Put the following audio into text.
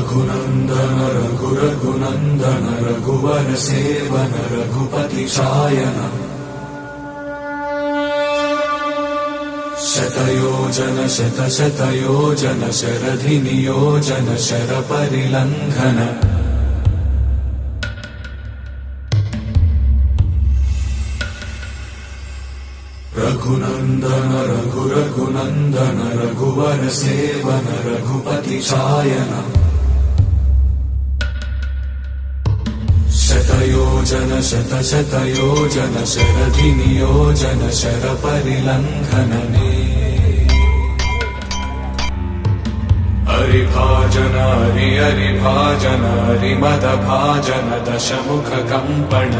रघुनन्दन रघुरघुनन्दन रघुवर seven Raghupati Shayan शतयोजन शतशतयोजन शरधि नियोजन शरपरिलङ्घन रघुनन्दन रघुरघुनन्दन रघुवर seven Raghupati Shayan शतयोजन शतशतयोजन शरधि नियोजन शरपरिलङ्घनने हरिभाजन हरि हरिभाजन हरिमदभाजन दशमुख कम्पण